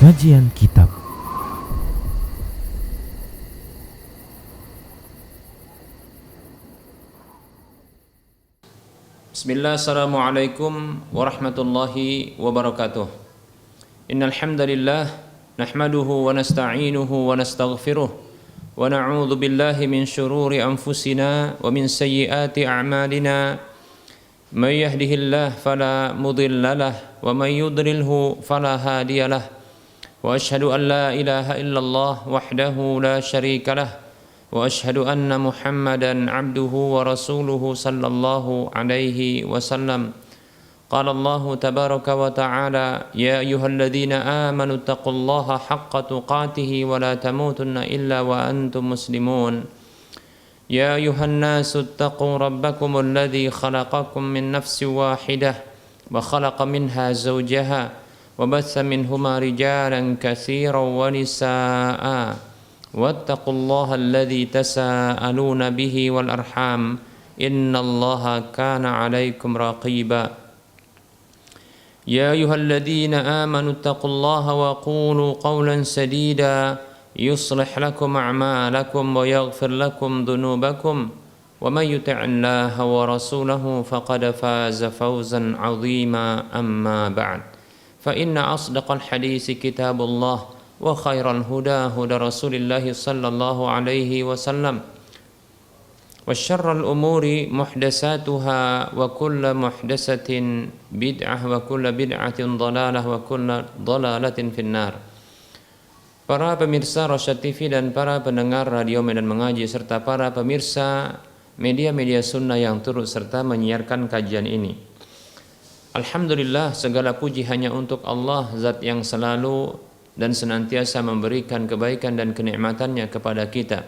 Kajian Kitab. Bismillah, assalamualaikum warahmatullahi wabarakatuh. Innal hamdalillah nahmaduhu wa nasta'inuhu wa nastaghfiruh wa na'udzu billahi min shururi anfusina wa min sayyiati a'malina. May yahdihillahu fala mudilla lahu wa may yudlilhu fala hadiya lahu. Wa asyhadu an la ilaha illallah wahdahu la syarika lahu wa asyhadu anna Muhammadan abduhu wa rasuluhu sallallahu alaihi wasallam. Qala Allah tabaraka wa ta'ala, ya ayyuhalladzina amanu taqullaha haqqa tuqatih wa la tamutunna illa wa antum muslimun. Ya ayyuhan nasu taqu rabbakum alladzi khalaqakum min nafsin wahidah wa khalaqa minha zawjaha wa batha minhuma rijalan katsiran wa nisaa'a. Wattaqullaha alladzi tasaaluna bihi wal arham innallaha kana 'alaikum raqiba. Ya ayyuhalladzina amanu taqullaha wa qulu qawlan sadida yuslih lakum a'malakum wa yaghfir lakum dhunubakum wa may yuti'illaha wa rasulahu faqad faza fawzan 'azima. Amma ba'd. Fa inna asdaqal hadisi kitabullah wa khairal huda huda Rasulillah sallallahu alaihi wasallam wa syarrul umuri muhdatsatuha wa kullu muhdatsatin bid'ah wa kullu bid'atin dhalalah wa kullu dhalalatin finnar. Para pemirsa Rosyad TV dan para pendengar Radio Medan Mengaji serta para pemirsa media-media sunnah yang turut serta menyiarkan kajian ini. Alhamdulillah, segala puji hanya untuk Allah, zat yang selalu dan senantiasa memberikan kebaikan dan kenikmatannya kepada kita.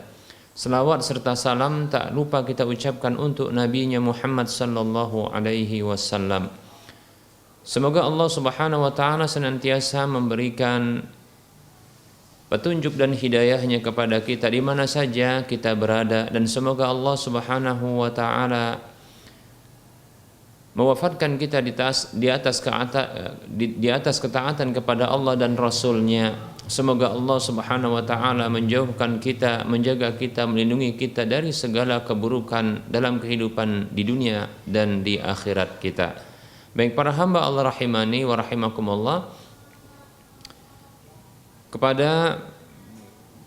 Selawat serta salam tak lupa kita ucapkan untuk Nabi-Nya Muhammad sallallahu alaihi wasallam. Semoga Allah Subhanahu wa taala senantiasa memberikan petunjuk dan hidayahnya kepada kita di mana saja kita berada, dan semoga Allah Subhanahu wa taala mewafatkan kita di atas ketaatan kepada Allah dan Rasul-Nya. Semoga Allah Subhanahu wa taala menjauhkan kita, menjaga kita, melindungi kita dari segala keburukan dalam kehidupan di dunia dan di akhirat kita. Baik para hamba Allah rahimani wa rahimakumullah, kepada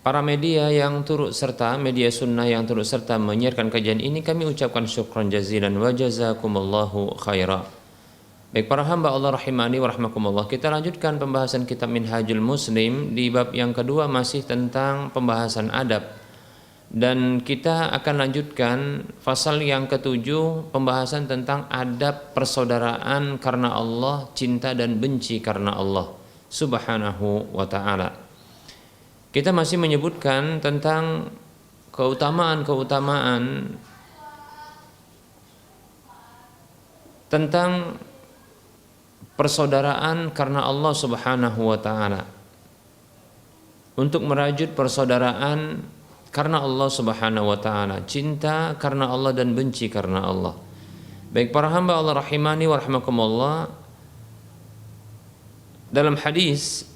para media yang turut serta, media sunnah yang turut serta menyiarkan kajian ini, kami ucapkan syukran jazilan wa jazakumullahu khaira. Baik para hamba Allah rahimani wa rahmakumullah, kita lanjutkan pembahasan kitab Minhajul Muslim di bab yang kedua, masih tentang pembahasan adab. Dan kita akan lanjutkan fasal yang ketujuh, pembahasan tentang adab persaudaraan karena Allah, cinta dan benci karena Allah Subhanahu wa ta'ala. Kita masih menyebutkan tentang keutamaan-keutamaan tentang persaudaraan karena Allah Subhanahu wa taala. Untuk merajut persaudaraan karena Allah Subhanahu wa taala, cinta karena Allah dan benci karena Allah. Baik para hamba Allah rahimani wa rahimakumullah, dalam hadis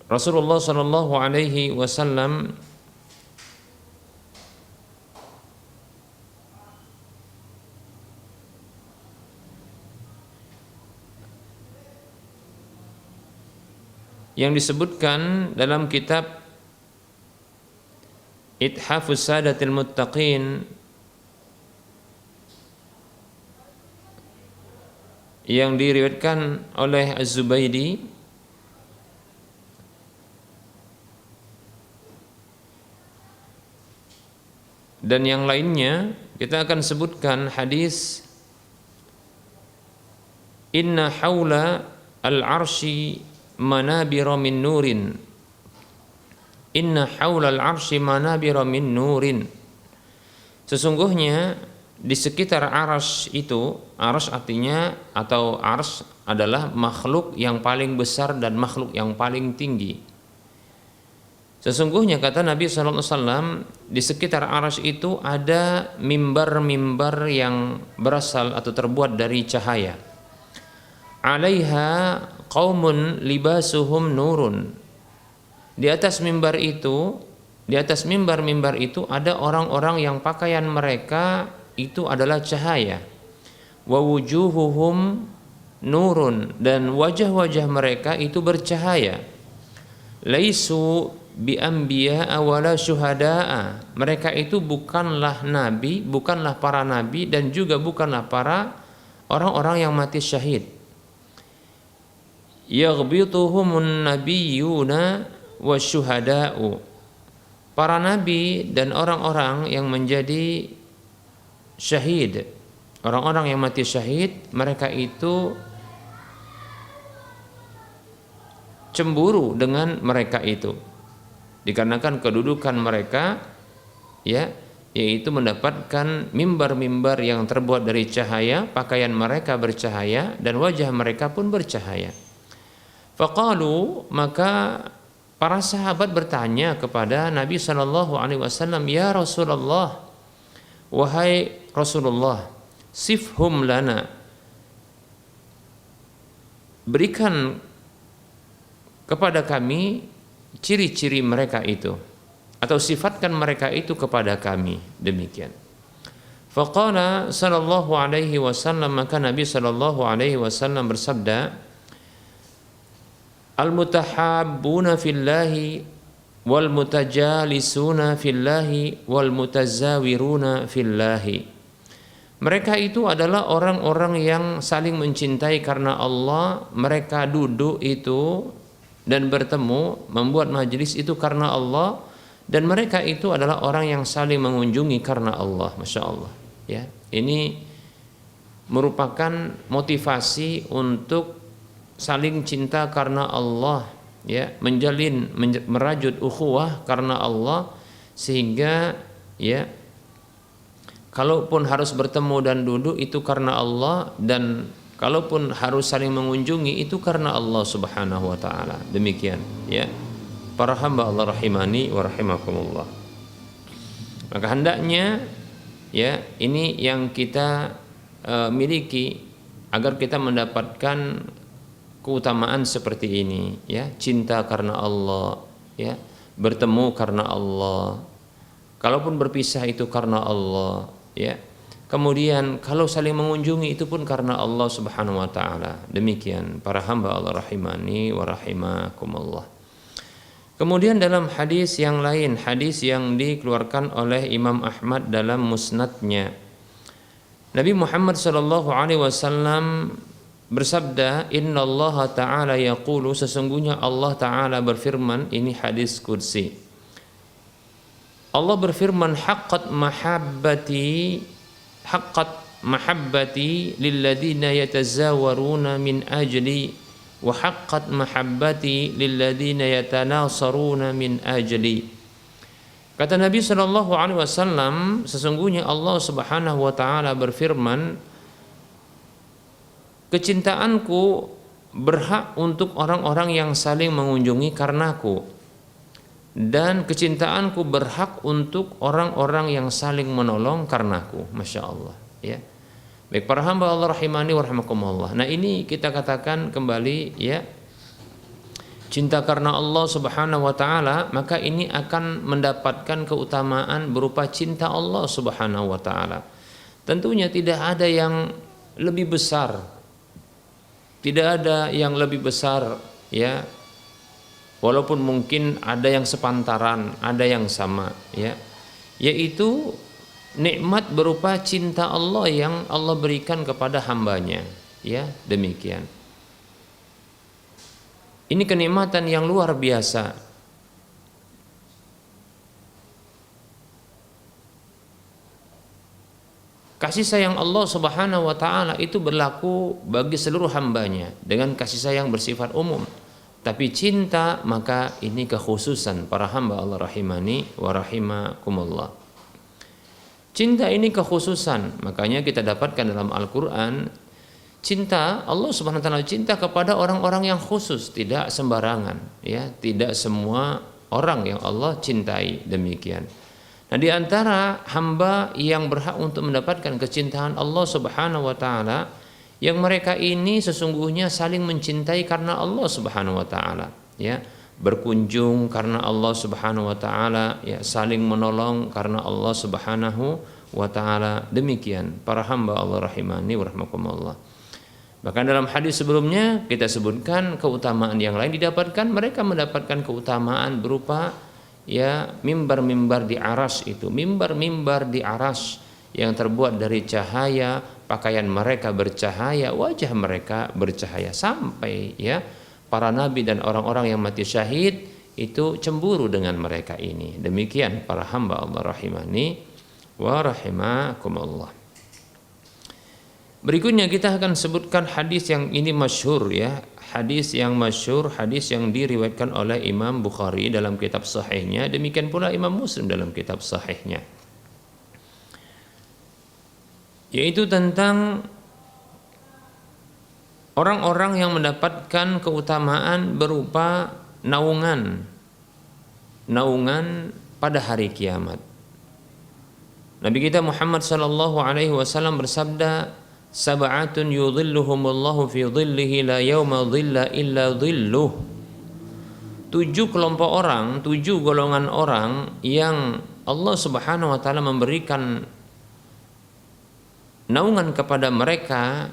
Rasulullah sallallahu alaihi wasallam yang disebutkan dalam kitab Ithafus Sadatil Muttaqin yang diriwayatkan oleh Az-Zubaydi, dan yang lainnya, kita akan sebutkan hadis inna haula al-arsy manabira min nurin, inna haula al-arsy manabira min nurin. Sesungguhnya di sekitar arsy itu, arsy artinya atau arsy adalah makhluk yang paling besar dan makhluk yang paling tinggi. Sesungguhnya kata Nabi SAW, di sekitar arsy itu ada mimbar-mimbar yang berasal atau terbuat dari cahaya. Alaiha qaumun libasuhum nurun, Di atas mimbar-mimbar itu ada orang-orang yang pakaian mereka itu adalah cahaya. Wa wujuhuhum nurun, dan wajah-wajah mereka itu bercahaya. Laisu bi anbiya'a wala syuhada'a. Mereka itu bukanlah nabi, bukanlah para nabi, dan juga bukanlah para orang-orang yang mati syahid. Yaghbituhumun nabiyyuna wasyuhada'u. Para nabi dan orang-orang yang menjadi syahid, orang-orang yang mati syahid, mereka itu cemburu dengan mereka itu, dikarenakan kedudukan mereka, ya, yaitu mendapatkan mimbar-mimbar yang terbuat dari cahaya, pakaian mereka bercahaya, dan wajah mereka pun bercahaya. Faqalu, maka para sahabat bertanya kepada Nabi SAW, ya Rasulullah, wahai Rasulullah, sifhum lana, berikan kepada kami ciri-ciri mereka itu, atau sifatkan mereka itu kepada kami, demikian. Faqala sallallahu alaihi wasallam, maka Nabi sallallahu alaihi wasallam bersabda, al-mutahabbuna fillahi wal mutajalisuna fillahi wal mutazawiruna fillahi. Mereka itu adalah orang-orang yang saling mencintai karena Allah. Mereka duduk itu dan bertemu, membuat majelis itu karena Allah, dan mereka itu adalah orang yang saling mengunjungi karena Allah. Masya Allah, ya, ini merupakan motivasi untuk saling cinta karena Allah, ya, merajut ukhuwah karena Allah, sehingga, ya, kalaupun harus bertemu dan duduk itu karena Allah, dan kalaupun harus saling mengunjungi itu karena Allah Subhanahu wa taala. Demikian, ya, para hamba Allah rahimani wa rahimakumullah. Maka hendaknya, ya, ini yang kita miliki agar kita mendapatkan keutamaan seperti ini, ya, cinta karena Allah, ya, bertemu karena Allah, kalaupun berpisah itu karena Allah, ya. Kemudian kalau saling mengunjungi itu pun karena Allah Subhanahu wa taala. Demikian para hamba Allah rahimani wa rahimakumullah. Kemudian dalam hadis yang lain, hadis yang dikeluarkan oleh Imam Ahmad dalam musnadnya, Nabi Muhammad sallallahu alaihi wasallam bersabda, innallaha ta'ala yaqulu, sesungguhnya Allah taala berfirman, ini hadis qudsi. Allah berfirman, haqqat mahabbati lilladina yatazawaruna min ajli wa haqqat mahabbati lilladina yatanasaruna min ajli. Kata Nabi sallallahu alaihi wasallam, sesungguhnya Allah Subhanahu wa taala berfirman, kecintaanku berhak untuk orang-orang yang saling mengunjungi karenaku, dan kecintaanku berhak untuk orang-orang yang saling menolong karenaku. Masya Allah, ya. Baik para hamba Allah rahimani wa rahimakumullah. Nah, ini kita katakan kembali, ya, cinta karena Allah Subhanahu wa taala, maka ini akan mendapatkan keutamaan berupa cinta Allah Subhanahu wa taala. Tentunya tidak ada yang lebih besar, tidak ada yang lebih besar, ya, walaupun mungkin ada yang sepantaran, ada yang sama, ya, yaitu nikmat berupa cinta Allah yang Allah berikan kepada hambanya, ya, demikian. Ini kenikmatan yang luar biasa. Kasih sayang Allah Subhanahu wa taala itu berlaku bagi seluruh hambanya dengan kasih sayang bersifat umum. Tapi cinta, maka ini kekhususan para hamba Allah rahimani wa rahimakumullah. Cinta ini kekhususan, makanya kita dapatkan dalam Al-Qur'an, cinta Allah Subhanahu wa taala cinta kepada orang-orang yang khusus, tidak sembarangan, ya, tidak semua orang yang Allah cintai, demikian. Nah, di antara hamba yang berhak untuk mendapatkan kecintaan Allah Subhanahu wa taala, yang mereka ini sesungguhnya saling mencintai karena Allah Subhanahu wa taala, ya. berkunjung karena Allah Subhanahu wa taala, ya saling menolong karena Allah Subhanahu wa taala. Demikian para hamba Allah rahimani wa rahmakumullah. Bahkan dalam hadis sebelumnya kita sebutkan keutamaan yang lain didapatkan, mereka mendapatkan keutamaan berupa ya mimbar-mimbar di aras itu, mimbar-mimbar di aras yang terbuat dari cahaya, pakaian mereka bercahaya, wajah mereka bercahaya, sampai ya para nabi dan orang-orang yang mati syahid itu cemburu dengan mereka ini. Demikian para hamba Allah rahimani wa rahimakumullah. Berikutnya kita akan sebutkan hadis yang ini masyhur ya, hadis yang masyhur, hadis yang diriwayatkan oleh Imam Bukhari dalam kitab sahihnya, demikian pula Imam Muslim dalam kitab sahihnya, yaitu tentang orang-orang yang mendapatkan keutamaan berupa naungan pada hari kiamat. Nabi kita Muhammad sallallahu alaihi wasallam bersabda, sab'atun yudhilluhumullahu fi dhillihi la yawma dhilla illa dhilluh. 7 kelompok orang, 7 golongan orang yang Allah Subhanahu wa taala memberikan naungan kepada mereka,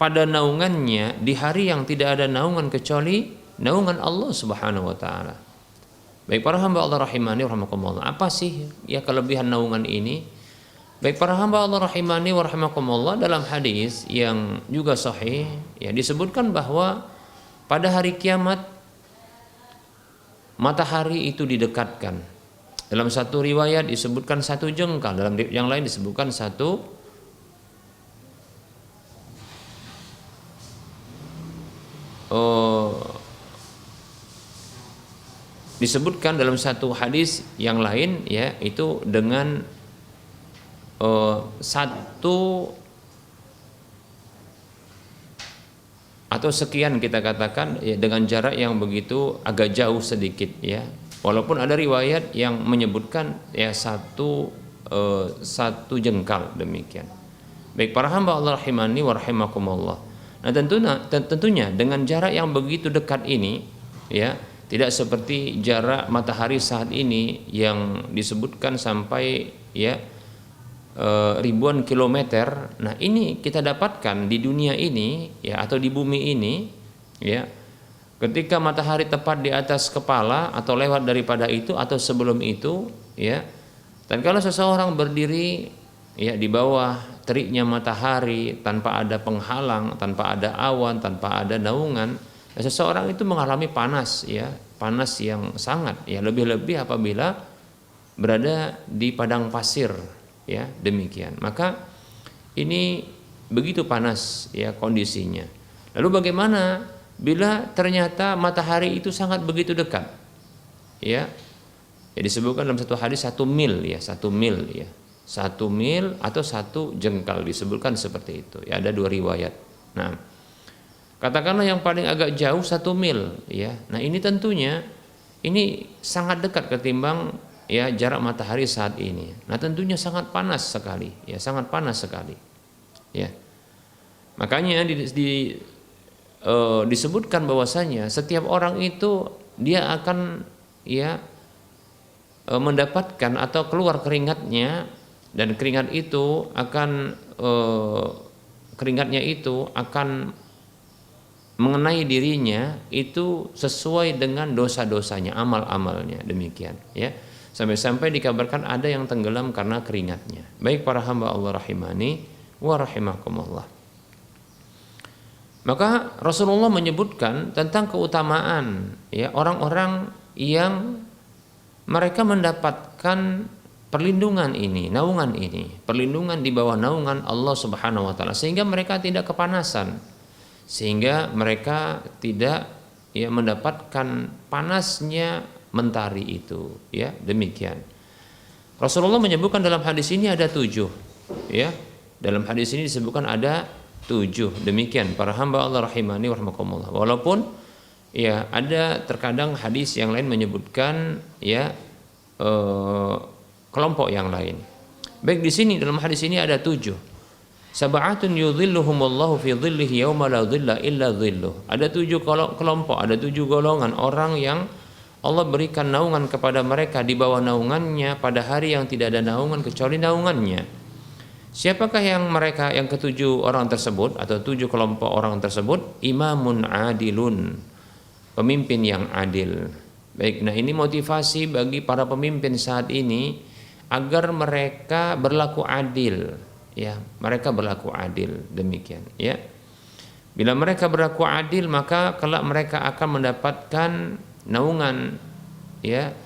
pada naungannya di hari yang tidak ada naungan kecuali naungan Allah Subhanahu wa taala. Baik para hamba Allah rahimani wa rahimakumullah, apa sih ya kelebihan naungan ini? Baik para hamba Allah rahimani wa rahimakumullah, dalam hadis yang juga sahih ya disebutkan bahwa pada hari kiamat matahari itu didekatkan. Dalam satu riwayat disebutkan 1 jengkal, dalam yang lain disebutkan disebutkan dalam satu hadis yang lain ya itu dengan 1 atau sekian kita katakan ya, dengan jarak yang begitu agak jauh sedikit ya, walaupun ada riwayat yang menyebutkan ya satu jengkal, demikian. Baik para hamba Allah rahimani wa rahimakumullah. Nah tentunya dengan jarak yang begitu dekat ini ya, tidak seperti jarak matahari saat ini yang disebutkan sampai ya ribuan kilometer. Nah ini kita dapatkan di dunia ini ya, atau di bumi ini ya, ketika matahari tepat di atas kepala atau lewat daripada itu atau sebelum itu ya, dan kalau seseorang berdiri ya di bawah teriknya matahari tanpa ada penghalang, tanpa ada awan, tanpa ada naungan, seseorang itu mengalami panas ya, panas yang sangat ya, lebih-lebih apabila berada di padang pasir ya, demikian. Maka ini begitu panas ya kondisinya. Lalu bagaimana bila ternyata matahari itu sangat begitu dekat ya? Ya disebutkan dalam satu hadis 1 mil ya, 1 mil ya, 1 mil atau 1 jengkal, disebutkan seperti itu ya, ada 2 riwayat. Nah katakanlah yang paling agak jauh 1 mil ya. Nah ini tentunya ini sangat dekat ketimbang ya jarak matahari saat ini. Nah tentunya sangat panas sekali ya, sangat panas sekali ya. Makanya disebutkan bahwasanya setiap orang itu dia akan ya mendapatkan atau keluar keringatnya, dan keringatnya itu akan mengenai dirinya itu sesuai dengan dosa-dosanya, amal-amalnya, demikian ya. Sampai-sampai dikabarkan ada yang tenggelam karena keringatnya. Baik para hamba Allah rahimani wa rahimakumullah. Maka Rasulullah menyebutkan tentang keutamaan ya orang-orang yang mereka mendapatkan perlindungan ini, naungan ini, perlindungan di bawah naungan Allah Subhanahu wa taala, sehingga mereka tidak kepanasan, sehingga mereka tidak ya mendapatkan panasnya mentari itu ya, demikian. Rasulullah menyebutkan dalam hadis ini ada 7 ya, dalam hadis ini disebutkan ada 7, demikian para hamba Allah rahimani wa rahimakumullah. Walaupun ya ada terkadang hadis yang lain menyebutkan ya kelompok yang lain. Baik, di sini dalam hadis ini ada 7 Sab'atun yudhilluhumullahu fi dhillihi yauma la dhilla illa dhilluh. Ada 7 kelompok, ada 7 golongan orang yang Allah berikan naungan kepada mereka di bawah naungannya pada hari yang tidak ada naungan kecuali naungannya. Siapakah yang mereka, yang ketujuh orang tersebut atau 7 kelompok orang tersebut? Imamun adilun, pemimpin yang adil. Baik, nah ini motivasi bagi para pemimpin saat ini agar mereka berlaku adil. Ya, mereka berlaku adil, demikian ya. Bila mereka berlaku adil, maka kelak mereka akan mendapatkan naungan ya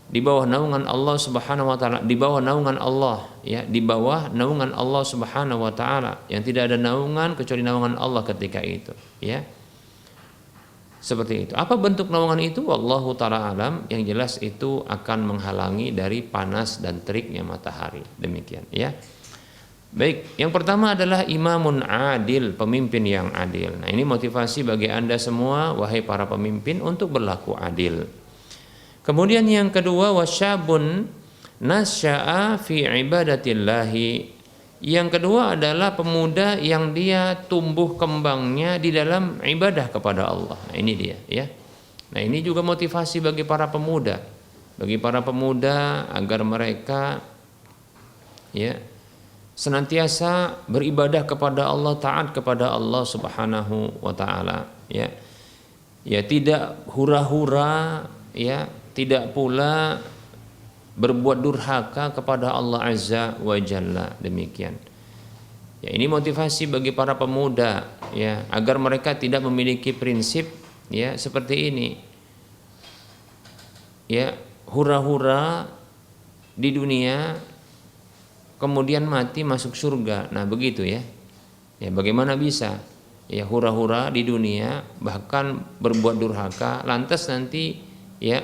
di bawah naungan Allah Subhanahu wa taala, di bawah naungan Allah ya, di bawah naungan Allah Subhanahu wa taala yang tidak ada naungan kecuali naungan Allah ketika itu ya. Seperti itu. Apa bentuk naungan itu? Wallahu taala alam, yang jelas itu akan menghalangi dari panas dan teriknya matahari. Demikian ya. Baik, yang pertama adalah imamun adil, pemimpin yang adil. Nah, ini motivasi bagi Anda semua wahai para pemimpin untuk berlaku adil. Kemudian yang kedua, wasyabun nasya'a fi ibadatillahi. Yang kedua adalah pemuda yang dia tumbuh kembangnya di dalam ibadah kepada Allah. Nah, ini dia ya. Nah, ini juga motivasi bagi para pemuda. Bagi para pemuda agar mereka ya senantiasa beribadah kepada Allah, taat kepada Allah Subhanahu wa taala ya. Ya, tidak hura-hura ya, tidak pula berbuat durhaka kepada Allah Azza wa Jalla, demikian. Ya, ini motivasi bagi para pemuda ya, agar mereka tidak memiliki prinsip ya seperti ini. Ya, hura-hura di dunia kemudian mati masuk surga. Nah, begitu ya. Ya, bagaimana bisa? Ya, hura-hura di dunia bahkan berbuat durhaka, lantas nanti ya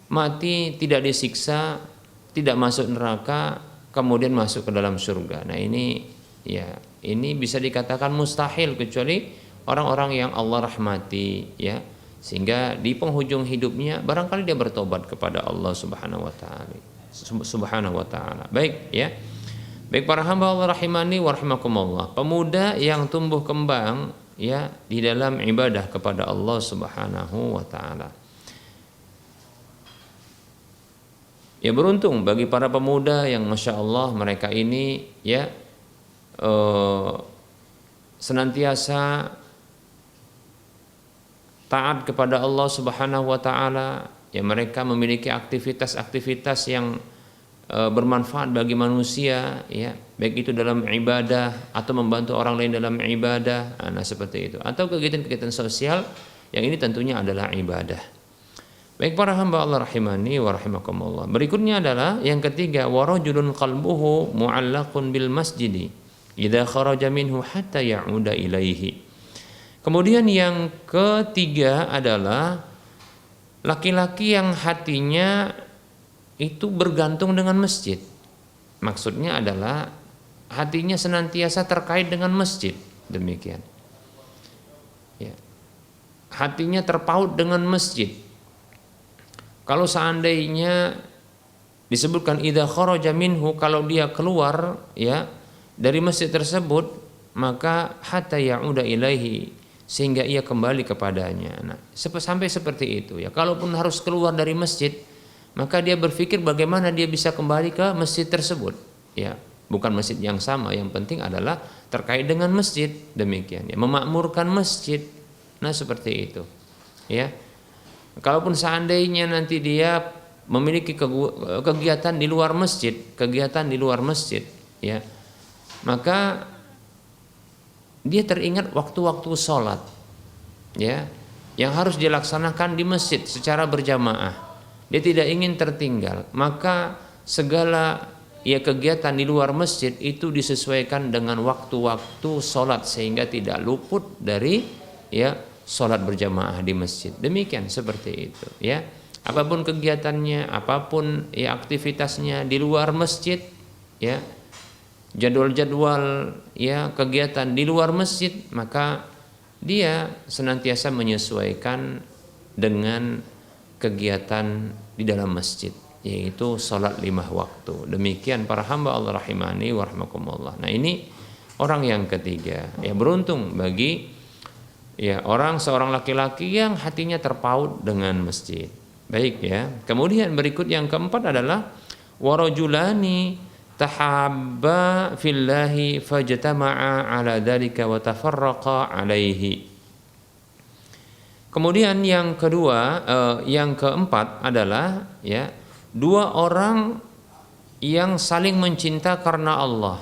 mati tidak disiksa, tidak masuk neraka, kemudian masuk ke dalam surga. Nah, ini ya, ini bisa dikatakan mustahil kecuali orang-orang yang Allah rahmati ya. Sehingga di penghujung hidupnya barangkali dia bertobat kepada Allah Subhanahu wa taala. Baik ya. Baik para hamba Allah rahimani wa rahimakumullah. Pemuda yang tumbuh kembang ya di dalam ibadah kepada Allah Subhanahu wa taala. Ya, beruntung bagi para pemuda yang Masya Allah mereka ini ya senantiasa taat kepada Allah Subhanahu wa taala. Ya, mereka memiliki aktivitas-aktivitas yang bermanfaat bagi manusia ya, baik itu dalam ibadah atau membantu orang lain dalam ibadah, nah seperti itu, atau kegiatan-kegiatan sosial yang ini tentunya adalah ibadah. Baik para hamba Allah rahimani wa rahimakumullah. Berikutnya adalah yang ketiga, warajulun qalbuhu mu'allaqun bil masjidi idza kharaja minhu hatta ya'uda ilaihi. Kemudian yang ketiga adalah laki-laki yang hatinya itu bergantung dengan masjid. Maksudnya adalah hatinya senantiasa terkait dengan masjid, demikian. Ya. Hatinya terpaut dengan masjid. Kalau seandainya disebutkan idza kharaja minhu, kalau dia keluar ya dari masjid tersebut, maka hatta ya'uda ilaihi, sehingga ia kembali kepadanya. Nah, sampai seperti itu ya. Kalaupun harus keluar dari masjid, maka dia berpikir bagaimana dia bisa kembali ke masjid tersebut ya, bukan masjid yang sama, yang penting adalah terkait dengan masjid, demikian ya, memakmurkan masjid. Nah, seperti itu ya. Kalaupun seandainya nanti dia memiliki kegiatan di luar masjid ya, maka dia teringat waktu-waktu sholat ya yang harus dilaksanakan di masjid secara berjamaah. Dia tidak ingin tertinggal, maka segala ya kegiatan di luar masjid itu disesuaikan dengan waktu-waktu sholat sehingga tidak luput dari ya sholat berjamaah di masjid. Demikian seperti itu ya. Apapun kegiatannya, apapun ya aktivitasnya di luar masjid ya, jadwal-jadwal ya kegiatan di luar masjid, maka dia senantiasa menyesuaikan dengan kegiatan di dalam masjid, yaitu sholat 5 waktu. Demikian para hamba Allah rahimani wa rahimakumullah. Nah, ini orang yang ketiga. Ya, beruntung bagi ya seorang laki-laki yang hatinya terpaut dengan masjid. Baik ya. Kemudian berikut yang keempat adalah warajulani tahabba fillahi fajtama'a ala dzalika wa tafarraqa alaihi. Kemudian yang kedua, yang keempat adalah ya dua orang yang saling mencinta karena Allah,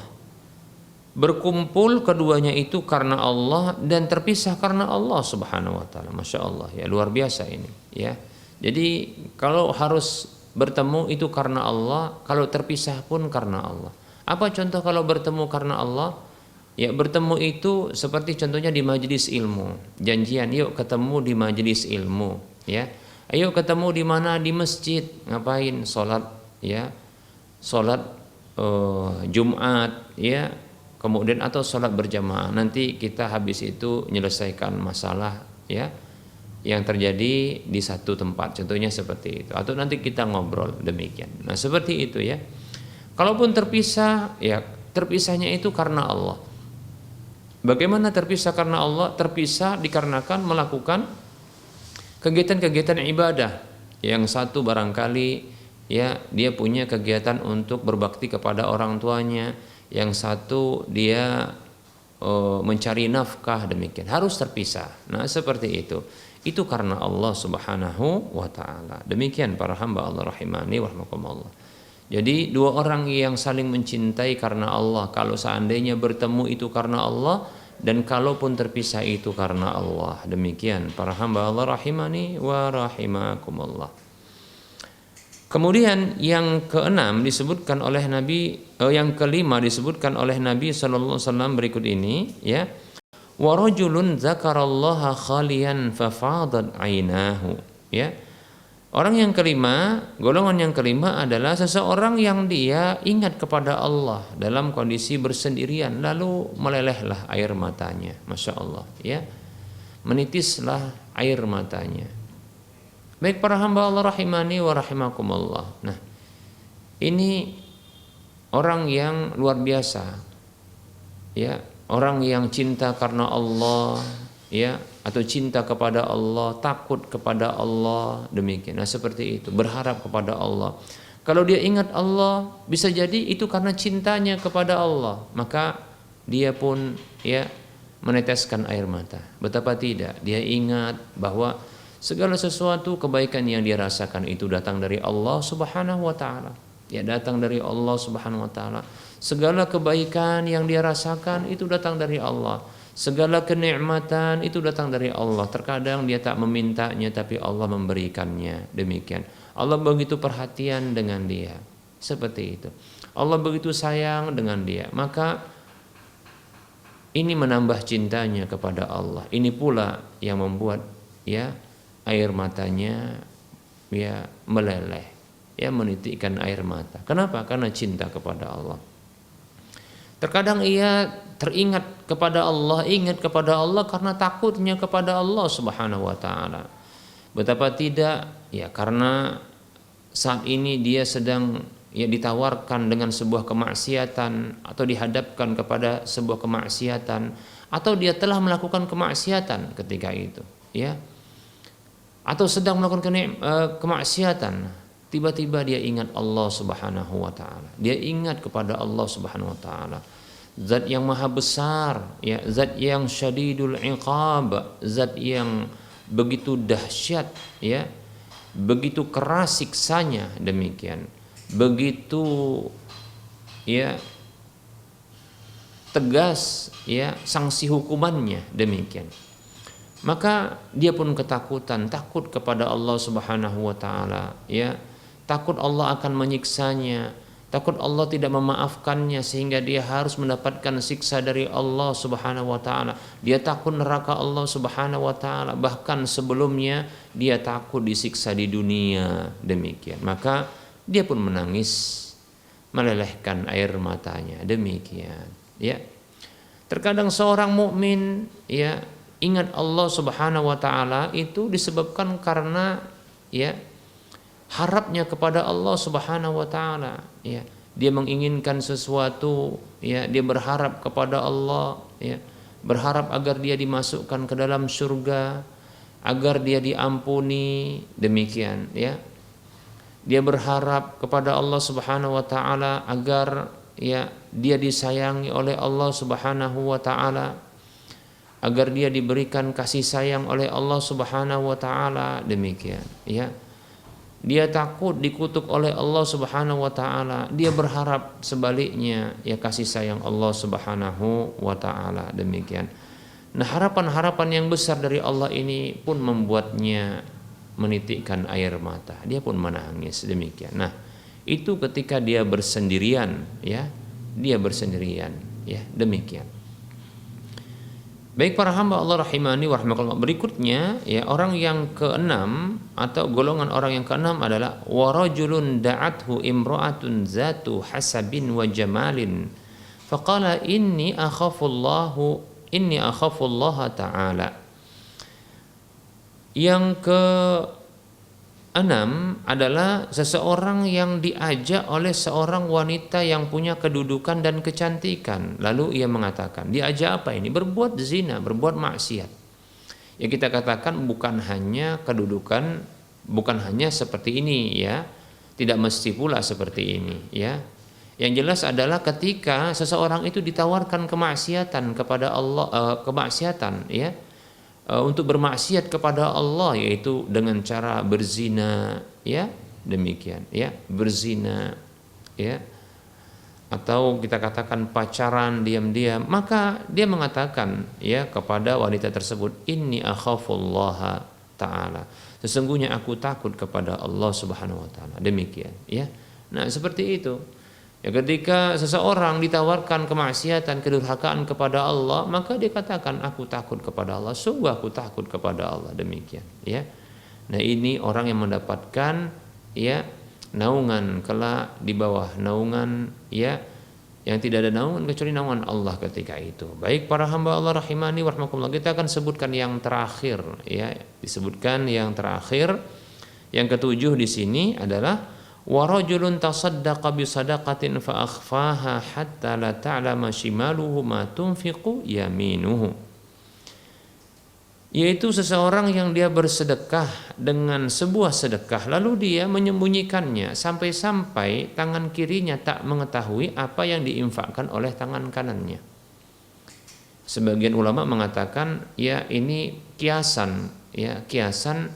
berkumpul keduanya itu karena Allah dan terpisah karena Allah Subhanahu wa taala. Masya Allah ya, luar biasa ini ya. Jadi kalau harus bertemu itu karena Allah, kalau terpisah pun karena Allah. Apa contoh kalau bertemu karena Allah? Ya, bertemu itu seperti contohnya di majelis ilmu. Janjian, yuk ketemu di majelis ilmu ya. Ayo ketemu di mana? Di masjid. Ngapain? Salat ya. Salat Jumat ya. Kemudian atau sholat berjamaah. Nanti kita habis itu menyelesaikan masalah ya yang terjadi di satu tempat. Contohnya seperti itu. Atau nanti kita ngobrol demikian. Nah seperti itu ya. Kalaupun terpisah, ya terpisahnya itu karena Allah. Bagaimana terpisah karena Allah? Terpisah dikarenakan melakukan kegiatan-kegiatan ibadah. Yang satu barangkali ya dia punya kegiatan untuk berbakti kepada orang tuanya. Yang satu dia mencari nafkah, demikian harus terpisah. Nah seperti itu karena Allah Subhanahu wa taala. Demikian para hamba Allah rahimani wa rahmakumullah. Jadi dua orang yang saling mencintai karena Allah, kalau seandainya bertemu itu karena Allah, dan kalaupun terpisah itu karena Allah. Demikian para hamba Allah rahimani wa rahimakumullah. Kemudian yang keenam disebutkan oleh Nabi, yang kelima disebutkan oleh Nabi sallallahu alaihi wasallam berikut ini ya. Wa rajulun dzakarallaha khaliyan fafadat ainahu ya. Orang yang kelima, golongan yang kelima adalah seseorang yang dia ingat kepada Allah dalam kondisi bersendirian lalu melelehlah air matanya. Masya Allah ya. Menitislah air matanya. Baik para hamba Allah rahimani wa rahimakumullah. Nah, ini orang yang luar biasa. Ya, orang yang cinta karena Allah, ya, atau cinta kepada Allah, takut kepada Allah, demikian. Nah, seperti itu, berharap kepada Allah. Kalau dia ingat Allah, bisa jadi itu karena cintanya kepada Allah, maka dia pun ya meneteskan air mata. Betapa tidak, dia ingat bahwa segala sesuatu kebaikan yang dia rasakan itu datang dari Allah Subhanahu wa taala. Ya, datang dari Allah Subhanahu wa taala. Segala kebaikan yang dia rasakan itu datang dari Allah. Segala kenikmatan itu datang dari Allah. Terkadang dia tak memintanya tapi Allah memberikannya. Demikian. Allah begitu perhatian dengan dia. Seperti itu. Allah begitu sayang dengan dia. Maka ini menambah cintanya kepada Allah. Ini pula yang membuat ya air matanya ya meleleh, ya menitikkan air mata. Kenapa? Karena cinta kepada Allah. Terkadang ia teringat kepada Allah, ingat kepada Allah karena takutnya kepada Allah Subhanahu wa taala. Betapa tidak ya, karena saat ini dia sedang ya ditawarkan dengan sebuah kemaksiatan atau dihadapkan kepada sebuah kemaksiatan atau dia telah melakukan kemaksiatan ketika itu, ya. Atau sedang melakukan kemaksiatan, tiba-tiba dia ingat Allah Subhanahu wa taala. Dia ingat kepada Allah Subhanahu wa taala. Zat yang maha besar, ya, zat yang syadidul iqab, zat yang begitu dahsyat, ya. Begitu keras siksanya, demikian. Begitu ya tegas ya sanksi hukumannya, demikian. Maka dia pun ketakutan, takut kepada Allah Subhanahu wa taala, ya. Takut Allah akan menyiksanya, takut Allah tidak memaafkannya sehingga dia harus mendapatkan siksa dari Allah Subhanahu wa taala. Dia takut neraka Allah Subhanahu wa taala, bahkan sebelumnya dia takut disiksa di dunia, demikian. Maka dia pun menangis, melelehkan air matanya, demikian, ya. Terkadang seorang mukmin ya ingat Allah Subhanahu wa taala itu disebabkan karena ya harapnya kepada Allah Subhanahu wa taala, ya. dia menginginkan sesuatu, ya, dia berharap kepada Allah, ya, berharap agar dia dimasukkan ke dalam surga, agar dia diampuni, demikian, ya. Dia berharap kepada Allah Subhanahu wa taala agar, ya, dia disayangi oleh Allah Subhanahu wa taala, agar dia diberikan kasih sayang oleh Allah Subhanahu wa taala, demikian, ya. Dia takut dikutuk oleh Allah Subhanahu wa taala, dia berharap sebaliknya, ya, kasih sayang Allah Subhanahu wa taala, demikian. Nah, harapan-harapan yang besar dari Allah ini pun membuatnya menitikkan air mata, dia pun menangis, demikian. Nah, itu ketika dia bersendirian, ya, dia bersendirian, ya, demikian. Baik para hamba Allah rahimani wa rahimakumullah, berikutnya, ya, orang yang keenam atau golongan orang yang keenam adalah warajulun da'athu imra'atun zatu hasabin wa jamalin faqala inni akhafullaha ta'ala. Yang keenam adalah seseorang yang diajak oleh seorang wanita yang punya kedudukan dan kecantikan. Lalu ia mengatakan, diajak apa ini? Berbuat zina, berbuat maksiat. Ya, kita katakan bukan hanya kedudukan, bukan hanya seperti ini, ya. Tidak mesti pula seperti ini, ya. Yang jelas adalah ketika seseorang itu ditawarkan kemaksiatan kepada Allah, kemaksiatan, ya, untuk bermaksiat kepada Allah, yaitu dengan cara berzina, ya, demikian, ya, berzina, ya, atau kita katakan pacaran diam-diam, maka dia mengatakan, ya, kepada wanita tersebut, inni akhafullaha ta'ala, sesungguhnya aku takut kepada Allah Subhanahu wa taala, demikian, ya. Nah, seperti itu. Ya, ketika seseorang ditawarkan kemaksiatan, kedurhakaan kepada Allah, maka dia katakan, aku takut kepada Allah, sungguh aku takut kepada Allah, demikian, ya. Nah, ini orang yang mendapatkan, ya, naungan kelak di bawah naungan, ya, yang tidak ada naungan kecuali naungan Allah ketika itu. Baik para hamba Allah rahimani wa rahimakumullah, kita akan sebutkan yang terakhir, ya, disebutkan yang terakhir. Yang ketujuh di sini adalah warajulun tasaddaqa bi sadaqatin fa akhfaha hatta la ta'lama shimaluhu ma tunfiqu yaminuhu, yaitu seseorang yang dia bersedekah dengan sebuah sedekah lalu dia menyembunyikannya sampai-sampai tangan kirinya tak mengetahui apa yang diinfakkan oleh tangan kanannya. Sebagian ulama mengatakan, ya, ini kiasan, ya, kiasan,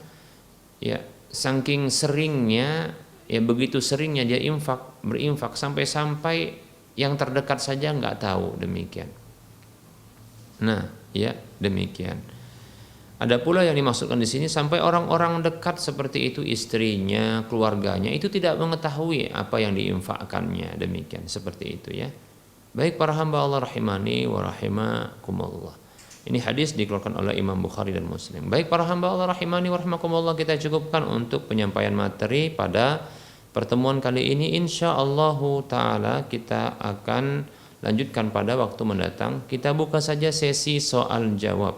ya, saking seringnya, ya, begitu seringnya dia berinfak sampai-sampai yang terdekat saja nggak tahu, demikian. Nah, ya, demikian. Ada pula yang dimaksudkan di sini sampai orang-orang dekat seperti itu, istrinya, keluarganya, itu tidak mengetahui apa yang diinfakkannya, demikian, seperti itu, ya. Baik para hamba Allah rahimani wa rahimakumullah. Ini hadis dikeluarkan oleh Imam Bukhari dan Muslim. Baik para hamba Allah rahimani wa rahimakumullah, kita cukupkan untuk penyampaian materi pada pertemuan kali ini. Insyaallah taala kita akan lanjutkan pada waktu mendatang. Kita buka saja sesi soal jawab.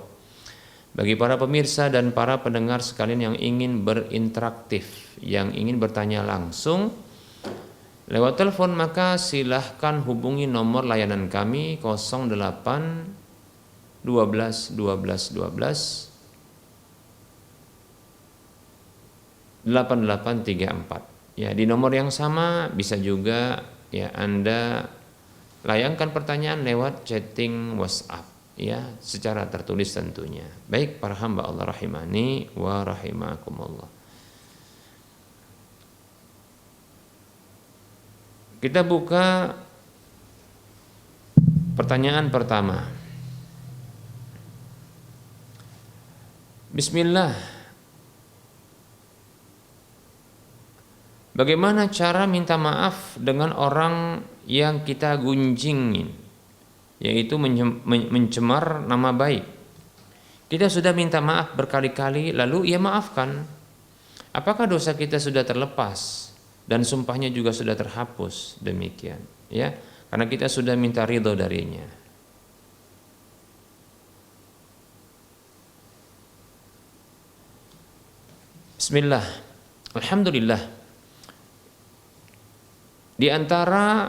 Bagi para pemirsa dan para pendengar sekalian yang ingin berinteraktif, yang ingin bertanya langsung lewat telepon, maka silahkan hubungi nomor layanan kami 08 12 12 12 8834. Ya, di nomor yang sama bisa juga, ya, Anda layangkan pertanyaan lewat chatting WhatsApp, ya, secara tertulis tentunya. Baik para hamba Allah rahimani wa rahimakumullah. Kita buka pertanyaan pertama. Bismillah. Bagaimana cara minta maaf dengan orang yang kita gunjingin, yaitu mencemar nama baik? Kita sudah minta maaf berkali-kali lalu ia maafkan. Apakah dosa kita sudah terlepas dan sumpahnya juga sudah terhapus? Demikian, ya, karena kita sudah minta ridho darinya. Bismillah. Alhamdulillah. Di antara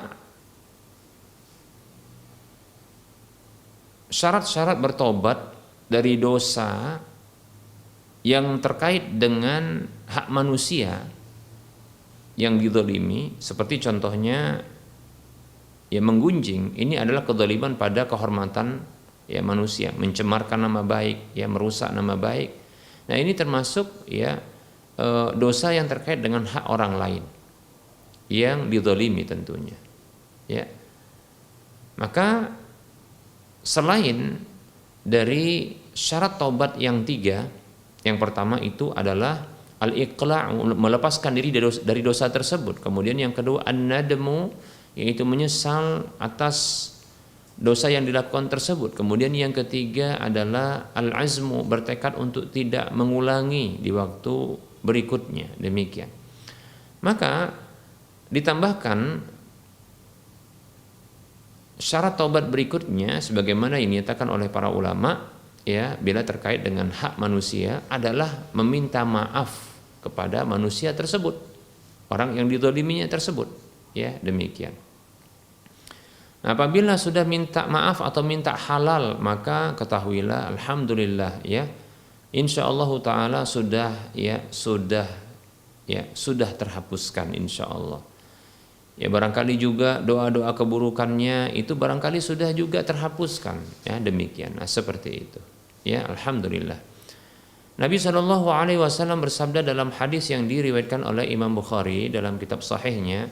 syarat-syarat bertobat dari dosa yang terkait dengan hak manusia yang dizalimi, seperti contohnya ya menggunjing, ini adalah kezaliman pada kehormatan ya manusia, mencemarkan nama baik, ya merusak nama baik. Nah, ini termasuk ya dosa yang terkait dengan hak orang lain yang dizalimi tentunya. Ya. Maka selain dari syarat taubat yang 3, yang pertama itu adalah al-iqla', melepaskan diri dari dosa tersebut. Kemudian yang kedua an-nadmu, yaitu menyesal atas dosa yang dilakukan tersebut. Kemudian yang ketiga adalah al-azmu, bertekad untuk tidak mengulangi di waktu berikutnya. Demikian. Maka ditambahkan syarat taubat berikutnya sebagaimana ini dinyatakan oleh para ulama, ya, bila terkait dengan hak manusia adalah meminta maaf kepada manusia tersebut, orang yang dizaliminya tersebut, ya, demikian. Nah, apabila sudah minta maaf atau minta halal, maka ketahuilah alhamdulillah, ya, insyaallah taala sudah terhapuskan insyaallah. Ya, barangkali juga doa-doa keburukannya itu barangkali sudah juga terhapuskan, ya, demikian. Nah, seperti itu, ya, alhamdulillah. Nabi Shallallahu Alaihi Wasallam bersabda dalam hadis yang diriwayatkan oleh Imam Bukhari dalam kitab Sahihnya,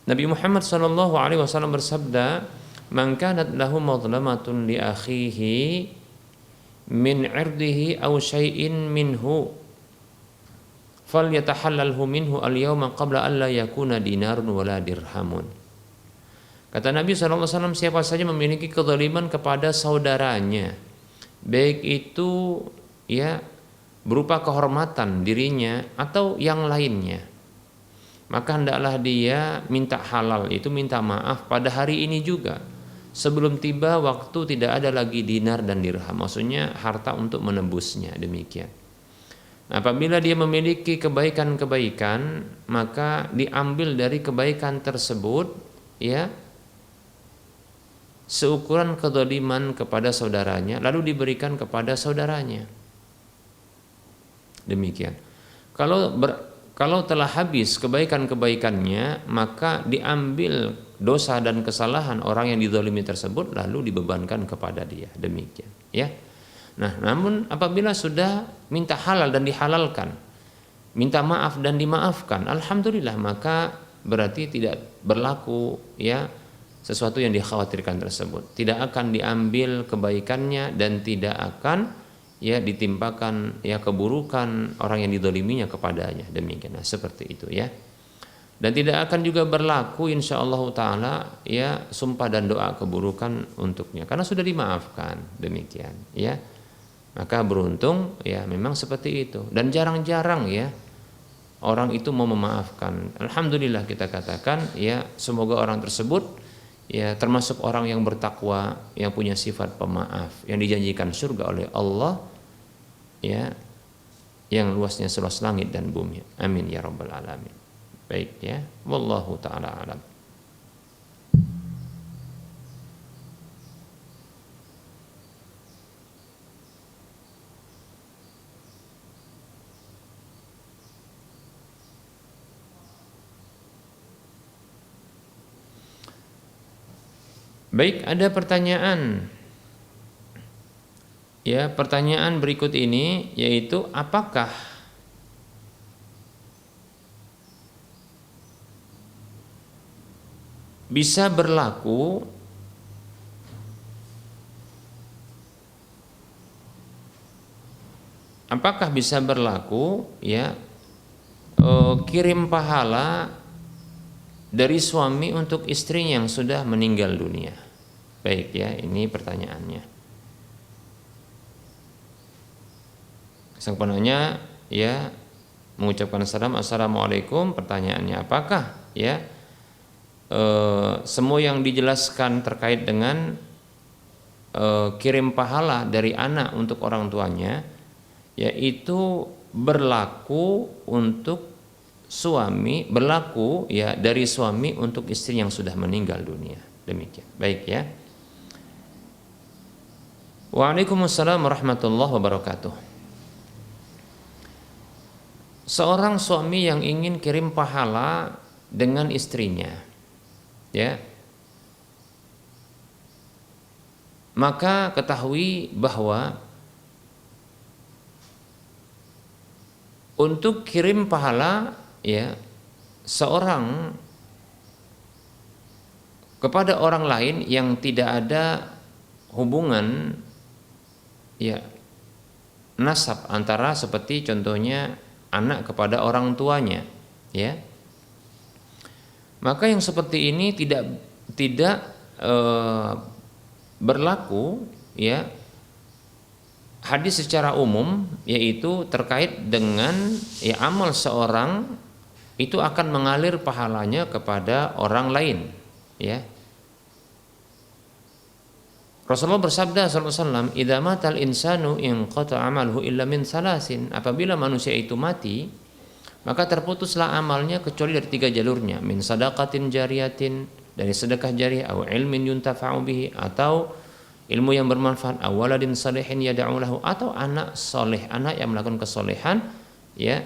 Nabi Muhammad Shallallahu Alaihi Wasallam bersabda, "Man kanat lahu madlamatun li akhihi min 'irdihi aw syai'in minhu, falyatahallalhu minhu al-yawma qabla an la yakuna dinarun wala dirhamun." Kata Nabi SAW, siapa saja memiliki kezaliman kepada saudaranya, baik itu ya berupa kehormatan dirinya atau yang lainnya, maka hendaklah dia minta halal, itu minta maaf pada hari ini juga, sebelum tiba waktu tidak ada lagi dinar dan dirham, maksudnya harta untuk menebusnya, demikian. Apabila dia memiliki kebaikan-kebaikan, maka diambil dari kebaikan tersebut, ya, seukuran kezaliman kepada saudaranya, lalu diberikan kepada saudaranya. Demikian. Kalau telah habis kebaikan-kebaikannya, maka diambil dosa dan kesalahan orang yang dizalimi tersebut lalu dibebankan kepada dia. Demikian, ya. Nah, namun apabila sudah minta halal dan dihalalkan, minta maaf dan dimaafkan, alhamdulillah, maka berarti tidak berlaku, ya, sesuatu yang dikhawatirkan tersebut. Tidak akan diambil kebaikannya dan tidak akan, ya, ditimpakan, ya, keburukan orang yang dizaliminya kepadanya. Demikian. Nah, seperti itu, ya. Dan tidak akan juga berlaku insyaallah taala, ya, sumpah dan doa keburukan untuknya karena sudah dimaafkan. Demikian, ya. Maka beruntung, ya, memang seperti itu, dan jarang-jarang, ya, orang itu mau memaafkan. Alhamdulillah kita katakan, ya, semoga orang tersebut, ya, termasuk orang yang bertakwa, yang punya sifat pemaaf, yang dijanjikan surga oleh Allah, ya, yang luasnya seluas langit dan bumi. Amin ya rabbal alamin. Baik, ya, wallahu taala alam. Baik, ada pertanyaan. Ya, pertanyaan berikut ini yaitu apakah bisa berlaku ya kirim pahala dari suami untuk istrinya yang sudah meninggal dunia? Baik, ya, ini pertanyaannya. Sang penanya, ya, mengucapkan salam, assalamualaikum. Pertanyaannya, apakah, ya, semua yang dijelaskan terkait dengan kirim pahala dari anak untuk orang tuanya, yaitu berlaku untuk suami berlaku ya dari suami untuk istri yang sudah meninggal dunia. Demikian. Baik ya. Waalaikumsalam warahmatullahi wabarakatuh. Seorang suami yang ingin kirim pahala dengan istrinya, ya, maka ketahui bahwa untuk kirim pahala, ya, seorang kepada orang lain yang tidak ada hubungan, ya, nasab antara, seperti contohnya anak kepada orang tuanya, ya, maka yang seperti ini tidak berlaku, ya, hadis secara umum, yaitu terkait dengan ya amal seorang itu akan mengalir pahalanya kepada orang lain, ya. Rasulullah bersabda sallallahu alaihi wasallam, "Idza matal insanu inqata 'amaluhu illa min salasin." Apabila manusia itu mati, maka terputuslah amalnya kecuali dari 3 jalurnya, min sadaqatin jariyatin, dari sedekah jariah, atau ilmin yuntafa'u bihi, atau ilmu yang bermanfaat, aw waladin salihin yad'u lahu, atau anak soleh, anak yang melakukan kesolehan, ya,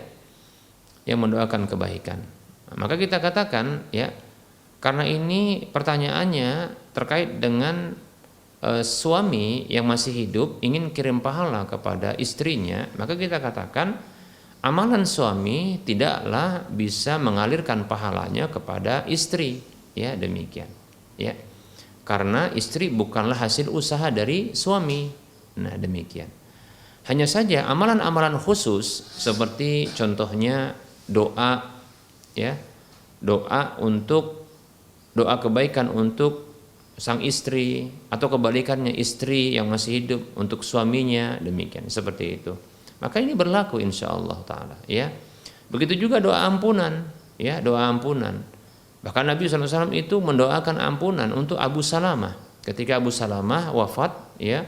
yang mendoakan kebaikan. Maka kita katakan, ya, karena ini pertanyaannya terkait dengan suami yang masih hidup ingin kirim pahala kepada istrinya, maka kita katakan amalan suami tidaklah bisa mengalirkan pahalanya kepada istri, ya, demikian, ya, karena istri bukanlah hasil usaha dari suami. Nah, demikian. Hanya saja amalan-amalan khusus seperti contohnya doa, ya, doa kebaikan untuk sang istri, atau kebalikannya istri yang masih hidup untuk suaminya, demikian, seperti itu. Maka ini berlaku insyaallah taala, ya. Begitu juga doa ampunan, ya, doa ampunan. Bahkan Nabi SAW itu mendoakan ampunan untuk Abu Salamah. Ketika Abu Salamah wafat, ya,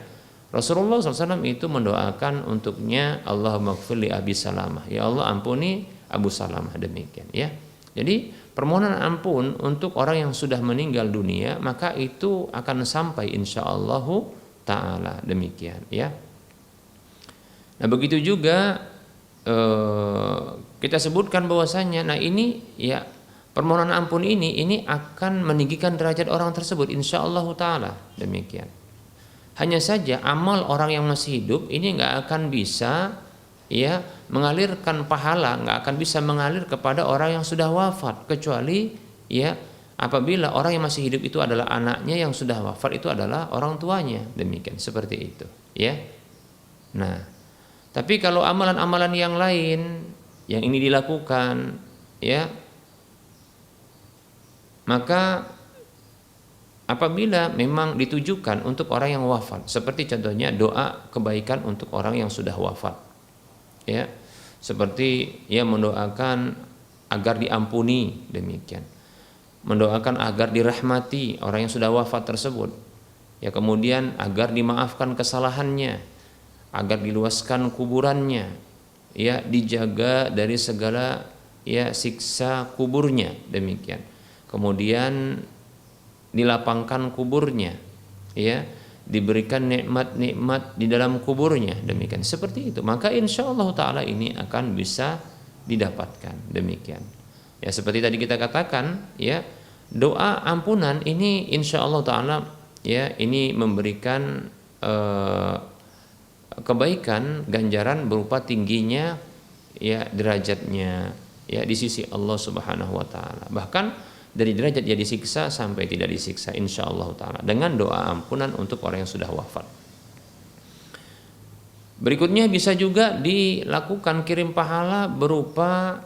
Rasulullah SAW itu mendoakan untuknya, Allahumma ighfir li Abi Salamah, ya Allah ampuni Abu Salamah, demikian, ya. Jadi permohonan ampun untuk orang yang sudah meninggal dunia, maka itu akan sampai insyaallah taala, demikian, ya. Nah, begitu juga kita sebutkan bahwasanya, nah ini, ya, permohonan ampun ini akan meninggikan derajat orang tersebut insyaallah taala, demikian. Hanya saja amal orang yang masih hidup ini nggak akan bisa, ya, mengalirkan pahala, nggak akan bisa mengalir kepada orang yang sudah wafat, kecuali, ya, apabila orang yang masih hidup itu adalah anaknya, yang sudah wafat itu adalah orang tuanya, demikian, seperti itu, ya. Nah, tapi kalau amalan-amalan yang lain yang ini dilakukan, ya, maka apabila memang ditujukan untuk orang yang wafat, seperti contohnya doa kebaikan untuk orang yang sudah wafat, ya, seperti, ya, mendoakan agar diampuni, demikian, mendoakan agar dirahmati orang yang sudah wafat tersebut, ya, kemudian agar dimaafkan kesalahannya, agar diluaskan kuburannya, ya, dijaga dari segala, ya, siksa kuburnya, demikian, kemudian dilapangkan kuburnya, ya, diberikan nikmat-nikmat di dalam kuburnya, demikian, seperti itu. Maka insyaallah taala ini akan bisa didapatkan, demikian, ya. Seperti tadi kita katakan, ya, doa ampunan ini insyaallah taala, ya, ini memberikan kebaikan, ganjaran berupa tingginya, ya, derajatnya, ya, di sisi Allah Subhanahu wa taala. Bahkan dari derajat dia disiksa sampai tidak disiksa insyaallah taala dengan doa ampunan untuk orang yang sudah wafat. Berikutnya bisa juga dilakukan kirim pahala berupa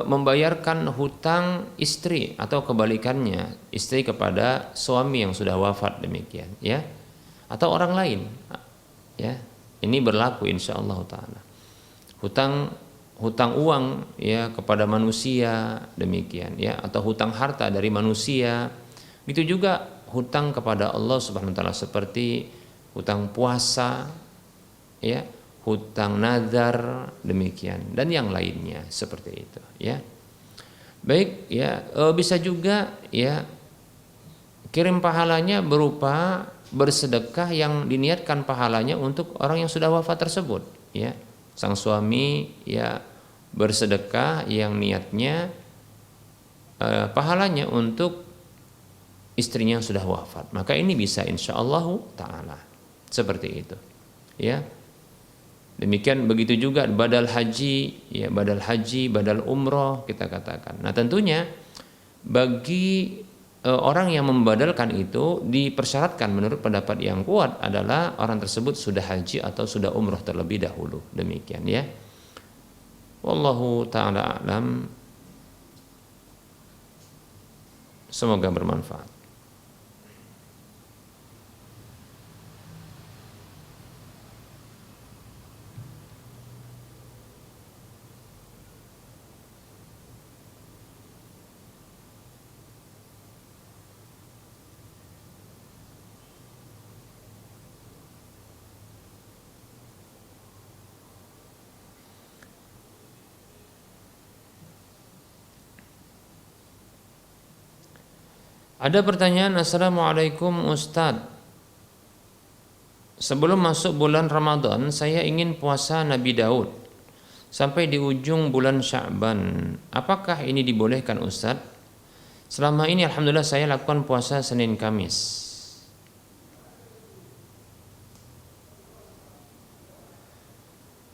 membayarkan hutang istri, atau kebalikannya, istri kepada suami yang sudah wafat, demikian, ya, atau orang lain, ya. Ini berlaku insyaallah taala. Hutang uang, ya, kepada manusia, demikian, ya, atau hutang harta dari manusia. Itu juga hutang kepada Allah Subhanahu wa taala, seperti hutang puasa, ya, hutang nazar, demikian, dan yang lainnya seperti itu, ya. Baik, ya, bisa juga ya kirim pahalanya berupa bersedekah yang diniatkan pahalanya untuk orang yang sudah wafat tersebut, ya. Sang suami ya bersedekah yang niatnya pahalanya untuk istrinya yang sudah wafat, maka ini bisa insyaallah taala seperti itu, ya. Demikian begitu juga badal haji, ya, badal haji, badal umroh kita katakan. Nah, tentunya bagi orang yang membadalkan itu dipersyaratkan menurut pendapat yang kuat adalah orang tersebut sudah haji atau sudah umroh terlebih dahulu, demikian, ya. Wallahu taala a'lam. Semoga bermanfaat. Ada pertanyaan, Assalamualaikum Ustadz. Sebelum masuk bulan Ramadan, saya ingin puasa Nabi Daud sampai di ujung bulan Sya'ban. Apakah ini dibolehkan Ustadz? Selama ini alhamdulillah saya lakukan puasa Senin Kamis.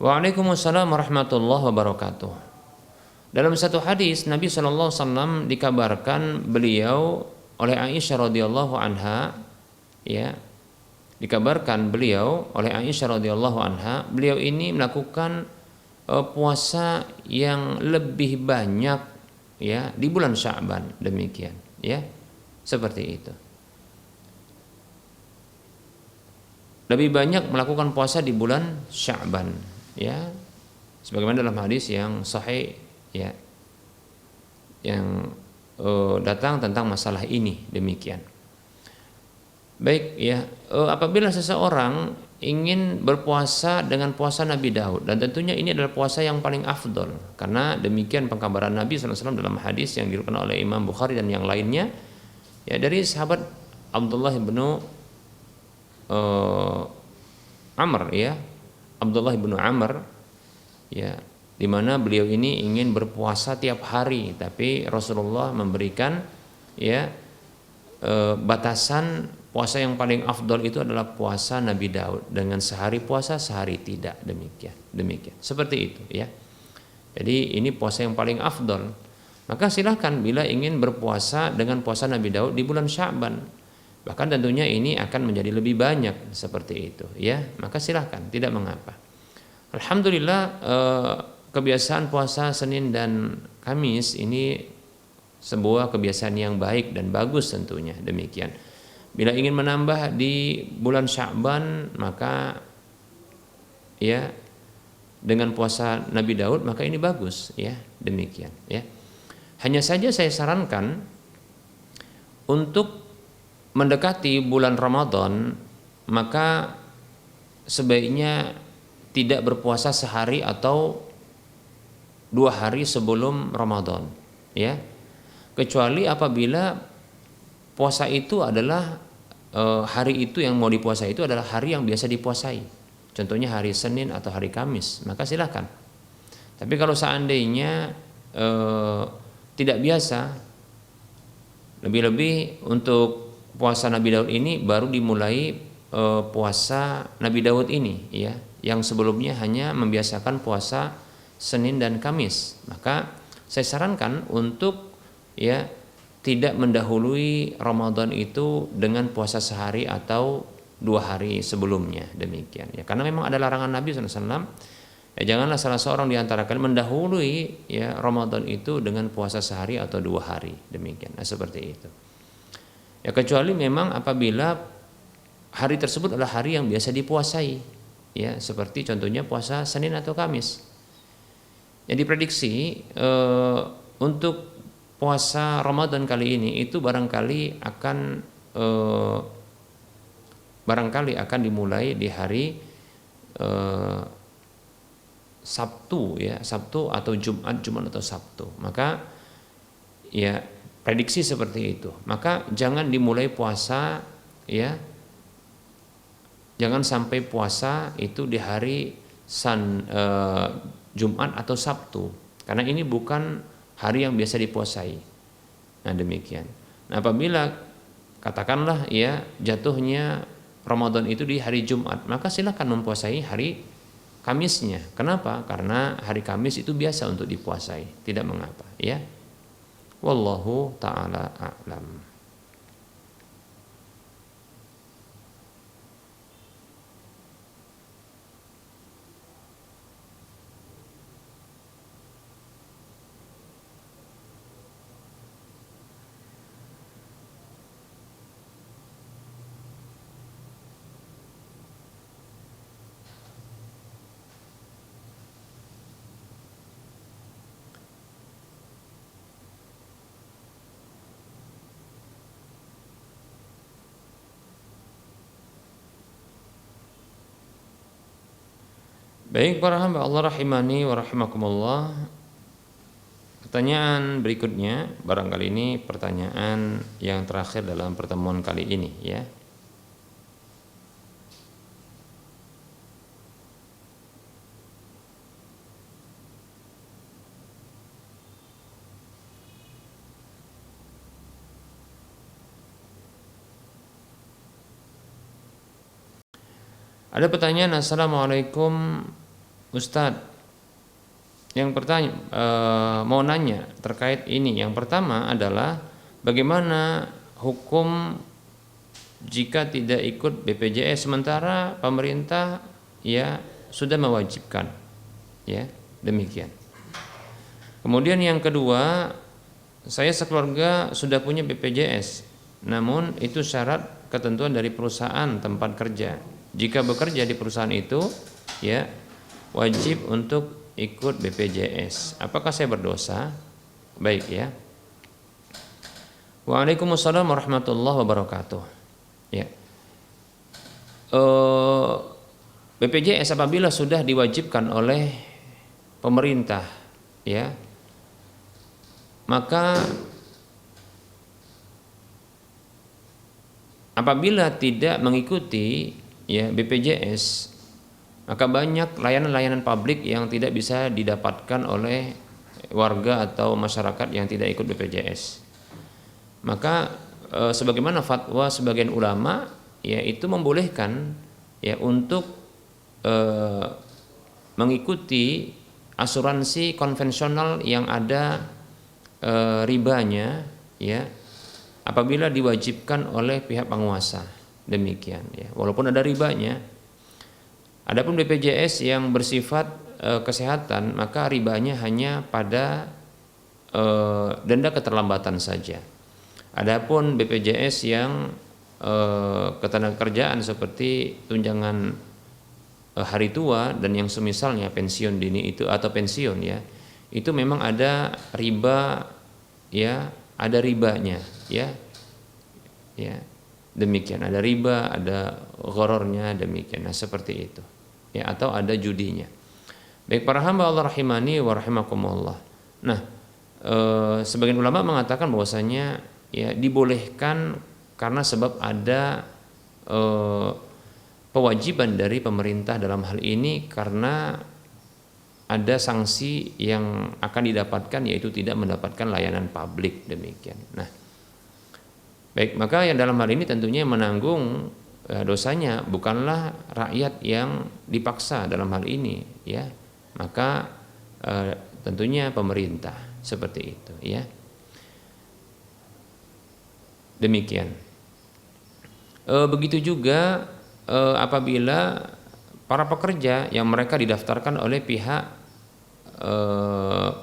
Waalaikumsalam warahmatullahi wabarakatuh. Dalam satu hadis Nabi SAW dikabarkan beliau oleh Aisyah radhiyallahu anha, ya, dikabarkan beliau oleh Aisyah radhiyallahu anha, beliau ini melakukan puasa yang lebih banyak, ya, di bulan Sya'ban, demikian, ya, seperti itu. Lebih banyak melakukan puasa di bulan Sya'ban, ya, sebagaimana dalam hadis yang sahih, ya, yang datang tentang masalah ini, demikian. Baik, ya, apabila seseorang ingin berpuasa dengan puasa Nabi Daud, dan tentunya ini adalah puasa yang paling afdol, karena demikian pengkabaran Nabi SAW dalam hadis yang diriwayatkan oleh Imam Bukhari dan yang lainnya, ya, dari sahabat Abdullah bin Amr, ya, Abdullah bin Amr, ya, di mana beliau ini ingin berpuasa tiap hari, tapi Rasulullah memberikan, ya, batasan puasa yang paling afdol itu adalah puasa Nabi Daud dengan sehari puasa sehari tidak, demikian seperti itu, ya. Jadi ini puasa yang paling afdol. Maka silahkan bila ingin berpuasa dengan puasa Nabi Daud di bulan Sya'ban, bahkan tentunya ini akan menjadi lebih banyak seperti itu, ya, maka silahkan, tidak mengapa. Alhamdulillah, kebiasaan puasa Senin dan Kamis ini sebuah kebiasaan yang baik dan bagus tentunya, demikian. Bila ingin menambah di bulan Sya'ban, maka ya dengan puasa Nabi Daud, maka ini bagus, ya, demikian, ya. Hanya saja saya sarankan untuk mendekati bulan Ramadan, maka sebaiknya tidak berpuasa sehari atau 2 hari sebelum Ramadan, ya, kecuali apabila puasa itu adalah hari itu yang mau dipuasa itu adalah hari yang biasa dipuasai, contohnya hari Senin atau hari Kamis, maka silakan. Tapi kalau seandainya tidak biasa, lebih-lebih untuk puasa Nabi Daud ini baru dimulai puasa Nabi Daud ini, ya, yang sebelumnya hanya membiasakan puasa Senin dan Kamis, maka saya sarankan untuk, ya, tidak mendahului Ramadan itu dengan puasa sehari atau 2 hari sebelumnya, demikian, ya, karena memang ada larangan Nabi SAW, ya, janganlah salah seorang di antara kalian mendahului, ya, Ramadan itu dengan puasa sehari atau 2 hari, demikian, nah, seperti itu, ya, kecuali memang apabila hari tersebut adalah hari yang biasa dipuasai, ya, seperti contohnya puasa Senin atau Kamis. Yang diprediksi untuk puasa Ramadan kali ini itu barangkali akan dimulai di hari Sabtu ya, Sabtu atau Jumat, Jumat atau Sabtu. Maka ya prediksi seperti itu. Maka jangan dimulai puasa ya, jangan sampai puasa itu di hari Jumat atau Sabtu, karena ini bukan hari yang biasa dipuasai. Nah demikian. Nah apabila katakanlah ya jatuhnya Ramadan itu di hari Jumat, maka silakan mempuasai hari Kamisnya. Kenapa? Karena hari Kamis itu biasa untuk dipuasai, tidak mengapa ya. Wallahu ta'ala a'lam. Baik para hamba Allah rahimani wa rahimakumullah. Pertanyaan berikutnya, barangkali ini pertanyaan yang terakhir dalam pertemuan kali ini ya. Ada pertanyaan, Assalamualaikum Ustadz. Yang pertanyaan mau nanya terkait ini. Yang pertama adalah bagaimana hukum jika tidak ikut BPJS sementara pemerintah ya sudah mewajibkan, ya demikian. Kemudian yang kedua, saya sekeluarga sudah punya BPJS, namun itu syarat ketentuan dari perusahaan tempat kerja. Jika bekerja di perusahaan itu, ya wajib untuk ikut BPJS. Apakah saya berdosa? Baik ya. Waalaikumsalam warahmatullahi wabarakatuh. Ya. BPJS apabila sudah diwajibkan oleh pemerintah, ya, maka apabila tidak mengikuti ya BPJS, maka banyak layanan-layanan publik yang tidak bisa didapatkan oleh warga atau masyarakat yang tidak ikut BPJS. Maka sebagaimana fatwa sebagian ulama ya itu membolehkan ya untuk mengikuti asuransi konvensional yang ada ribanya ya apabila diwajibkan oleh pihak penguasa. Demikian ya, walaupun ada ribanya. Adapun BPJS yang bersifat kesehatan, maka ribanya hanya pada denda keterlambatan saja. Adapun BPJS yang ketenagakerjaan seperti tunjangan hari tua dan yang semisalnya pensiun dini itu atau pensiun ya, itu memang ada riba ya, ada ribanya ya. Ya. Demikian, ada riba, ada ghorornya, demikian. Nah, seperti itu. Ya, atau ada judinya. Baik para hamba Allah rahimani wa rahimakumullah. Nah, sebagian ulama mengatakan bahwasanya ya dibolehkan karena sebab ada kewajiban dari pemerintah dalam hal ini karena ada sanksi yang akan didapatkan yaitu tidak mendapatkan layanan publik, demikian. Nah, baik, maka yang dalam hal ini tentunya menanggung dosanya bukanlah rakyat yang dipaksa dalam hal ini ya, maka tentunya pemerintah, seperti itu ya. Demikian. Begitu juga apabila para pekerja yang mereka didaftarkan oleh pihak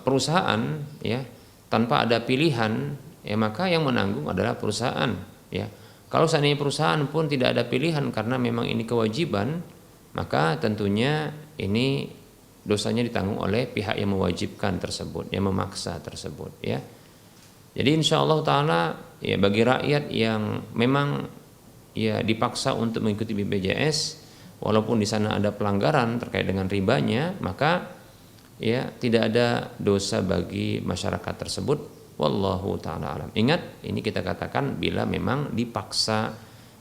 perusahaan ya tanpa ada pilihan, ya maka yang menanggung adalah perusahaan ya. Kalau seandainya perusahaan pun tidak ada pilihan karena memang ini kewajiban, maka tentunya ini dosanya ditanggung oleh pihak yang mewajibkan tersebut, yang memaksa tersebut ya. Jadi insyaallah taala ya bagi rakyat yang memang ya dipaksa untuk mengikuti BPJS walaupun di sana ada pelanggaran terkait dengan ribanya, maka ya tidak ada dosa bagi masyarakat tersebut. Wallahu taala alam. Ingat, ini kita katakan bila memang dipaksa,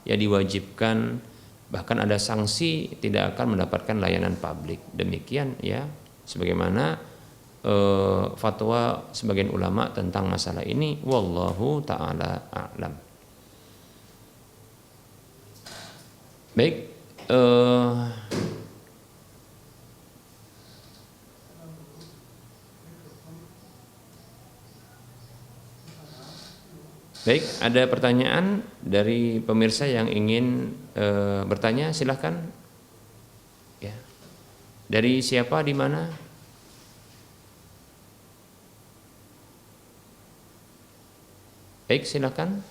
ya diwajibkan, bahkan ada sanksi, tidak akan mendapatkan layanan publik. Demikian ya, sebagaimana fatwa sebagian ulama tentang masalah ini. Wallahu taala a'lam. Baik, baik, ada pertanyaan dari pemirsa yang ingin bertanya, silahkan. Ya. Dari siapa, di mana? Baik, silahkan.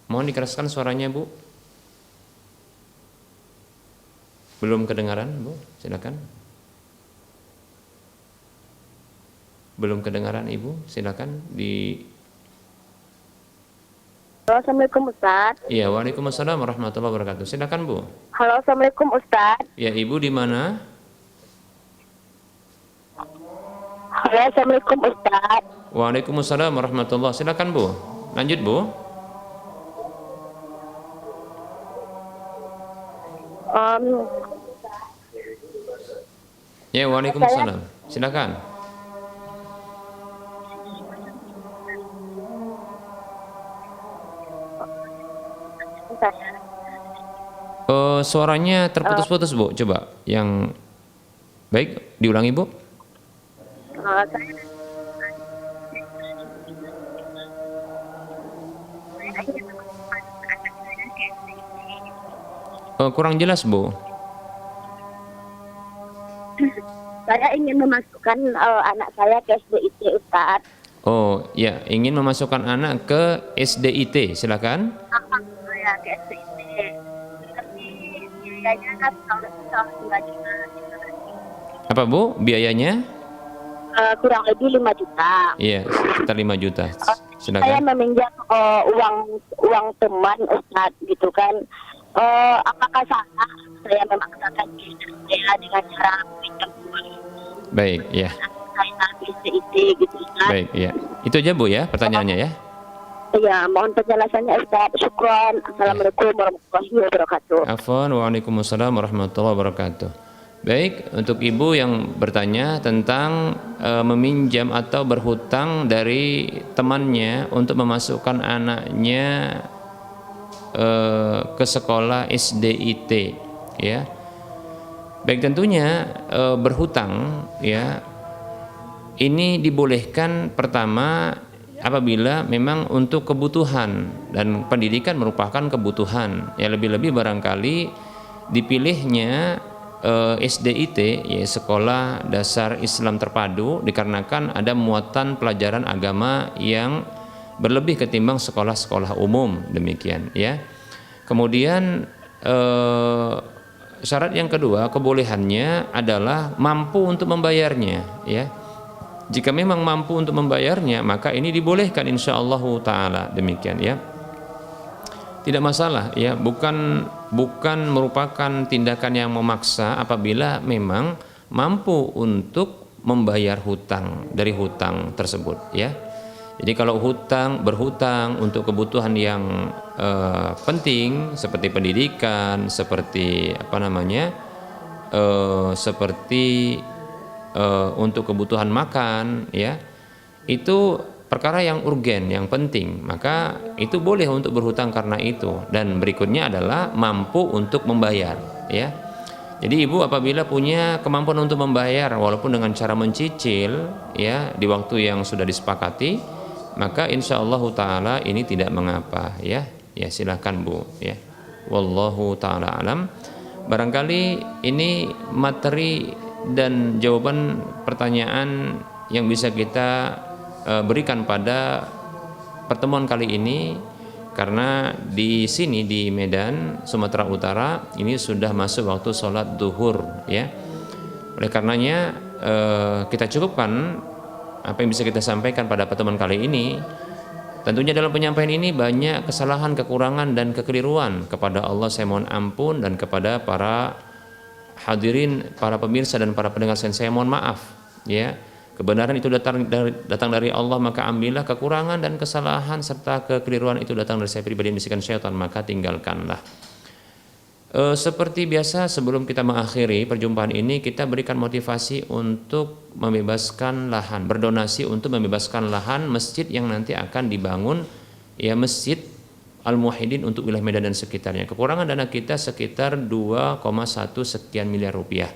Mohon dikeraskan suaranya, Bu. Belum kedengaran, Bu. Silakan. Belum kedengaran, Ibu. Silakan di. Halo, Assalamualaikum Ustaz. Iya, waalaikumsalam warahmatullahi wabarakatuh. Silakan, Bu. Halo, Assalamualaikum Ustaz. Ya, Ibu di mana? Halo, Assalamualaikum Ustaz. Waalaikumsalam warahmatullahi. Silakan, Bu. Lanjut, Bu. Ya, waalaikumsalam. Silakan. Suaranya terputus-putus, Bu. Coba yang baik diulangi, Bu. Kurang jelas, Bu. Saya ingin memasukkan anak saya ke SDIT, Ustaz. Oh, ya, ingin memasukkan anak ke SDIT, silakan. Ya, ke SDIT. Tapi biayanya kan kalau 5 juta. Apa, Bu? Biayanya? Kurang lebih 5 juta. Iya, sekitar 5 juta. Saya Silakan. meminjam uang teman, Ustaz, gitu kan. Apakah salah saya memaksakan diri saya dengan cara meminjam uang? Baik, ya. Saya SDIT gitu, Ustaz. Baik, ya. Itu aja, Bu, ya, pertanyaannya ya. Ya, mohon penjelasannya, Ustaz. Syukran. Assalamualaikum warahmatullahi wabarakatuh. Afwan, waalaikumsalam warahmatullahi wabarakatuh. Baik, untuk Ibu yang bertanya tentang meminjam atau berhutang dari temannya untuk memasukkan anaknya ke sekolah SDIT, ya. Baik, tentunya berhutang, ya, ini dibolehkan pertama apabila memang untuk kebutuhan, dan pendidikan merupakan kebutuhan. Ya, lebih-lebih barangkali dipilihnya SDIT, ya, Sekolah Dasar Islam Terpadu, dikarenakan ada muatan pelajaran agama yang berlebih ketimbang sekolah-sekolah umum, demikian ya. Kemudian syarat yang kedua, kebolehannya adalah mampu untuk membayarnya, ya. Jika memang mampu untuk membayarnya, maka ini dibolehkan insyaallah taala, demikian ya. Tidak masalah, ya, bukan merupakan tindakan yang memaksa apabila memang mampu untuk membayar hutang dari hutang tersebut, ya. Jadi kalau berhutang untuk kebutuhan yang penting seperti pendidikan, seperti seperti untuk kebutuhan makan, ya, itu perkara yang urgen, yang penting, maka itu boleh untuk berhutang karena itu. Dan berikutnya adalah mampu untuk membayar, ya. Jadi ibu apabila punya kemampuan untuk membayar walaupun dengan cara mencicil, ya, di waktu yang sudah disepakati, maka insyaallah taala ini tidak mengapa, ya. Ya, silakan Bu, ya. Wallahu taala alam. Barangkali ini materi dan jawaban pertanyaan yang bisa kita berikan pada pertemuan kali ini, karena di sini di Medan, Sumatera Utara ini sudah masuk waktu sholat duhur, ya. Oleh karenanya kita cukupkan apa yang bisa kita sampaikan pada pertemuan kali ini. Tentunya dalam penyampaian ini banyak kesalahan, kekurangan dan kekeliruan. Kepada Allah saya mohon ampun, dan kepada para hadirin, para pemirsa dan para pendengar saya mohon maaf ya. Kebenaran itu datang dari Allah, maka ambillah. Kekurangan dan kesalahan serta kekeliruan itu datang dari saya pribadi yang bisikan syaitan, maka tinggalkanlah. Seperti biasa, sebelum kita mengakhiri perjumpaan ini, kita berikan motivasi untuk membebaskan lahan, berdonasi untuk membebaskan lahan masjid yang nanti akan dibangun, ya, Masjid Al-Muwahhidin untuk wilayah Medan dan sekitarnya. Kekurangan dana kita sekitar 2,1 sekian miliar rupiah.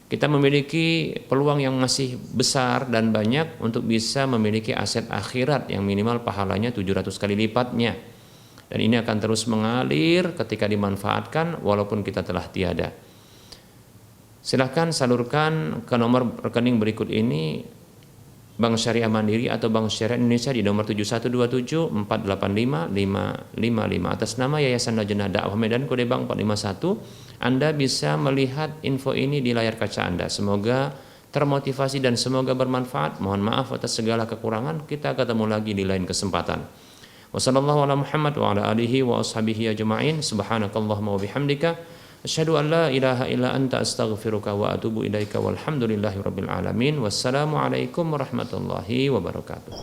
Kita memiliki peluang yang masih besar dan banyak untuk bisa memiliki aset akhirat yang minimal pahalanya 700 kali lipatnya. Dan ini akan terus mengalir ketika dimanfaatkan walaupun kita telah tiada. Silahkan salurkan ke nomor rekening berikut ini: Bank Syariah Mandiri atau Bank Syariah Indonesia di nomor 7127485555 atas nama Yayasan Lajnah Dakwah Medan, kode bank 451. Anda bisa melihat info ini di layar kaca Anda. Semoga termotivasi dan semoga bermanfaat. Mohon maaf atas segala kekurangan. Kita ketemu lagi di lain kesempatan. Wassallallahu ala Muhammad wa ala alihi wa ashabihi ajma'in. Subhanakallahumma wa bihamdika asyhadu an la ilaha illa anta astaghfiruka wa atubu ilaika walhamdulillahi rabbil alamin. Wassalamu alaikum warahmatullahi wabarakatuh.